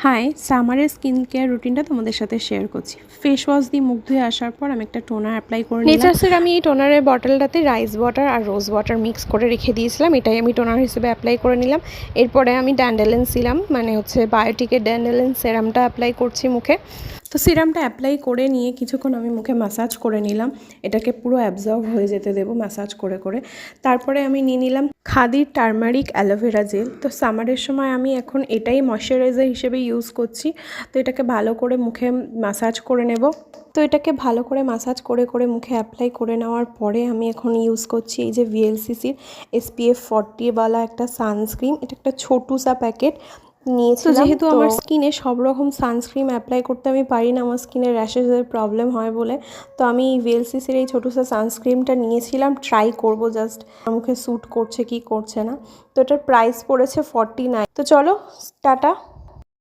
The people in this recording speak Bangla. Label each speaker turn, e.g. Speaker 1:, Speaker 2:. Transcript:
Speaker 1: হাই, সামারের স্কিন কেয়ার রুটিনটা তোমাদের সাথে শেয়ার করছি। ফেস ওয়াশ দিয়ে মুখ ধুয়ে আসার পর আমি একটা টোনার অ্যাপ্লাই করে নিলাম। নেচার্সের আমি এই টোনারের বটলটাতে রাইস ওয়াটার আর রোজ ওয়াটার মিক্স করে রেখে দিয়েছিলাম, এটাই আমি টোনার হিসেবে অ্যাপ্লাই করে নিলাম। এরপরে আমি ড্যান্ডেলেন সিরাম মানে হচ্ছে বায়োটিকের ড্যান্ডেলেন সিরামটা অ্যাপ্লাই করছি মুখে। তো সিরামটা অ্যাপ্লাই করে নিয়ে কিছুক্ষণ আমি মুখে ম্যাসাজ করে নিলাম, এটাকে পুরো অ্যাবজর্ব হয়ে যেতে দেবো ম্যাসাজ করে করে। তারপরে আমি নিয়ে নিলাম খাদির টার্মারিক অ্যালোভেরা জেল। তো সামারের সময় আমি এখন এটাই ময়শ্চারাইজার হিসেবে ইউজ করছি। তো এটাকে ভালো করে মুখে ম্যাসাজ করে নেব। তো এটাকে ভালো করে ম্যাসাজ করে করে মুখে অ্যাপ্লাই করে নেওয়ার পরে আমি এখন ইউজ করছি এই যে VLCCর SPF 40 ওয়ালা একটা সানস্ক্রিন। এটা একটা ছোটুসা প্যাকেট নিয়েছি। তো যেহেতু আমার স্কিনে সব রকম সানস্ক্রিন অ্যাপ্লাই করতে আমি পারি না, আমার স্কিনে র্যাশেসের প্রবলেম হয় বলে, তো আমি VLCCর এই ছোটুসা সানস্ক্রিনটা নিয়েছিলাম ট্রাই করব জাস্ট মুখে স্যুট করছে কি করছে না। তো এটার প্রাইস পড়েছে 49। তো চলো টাটা।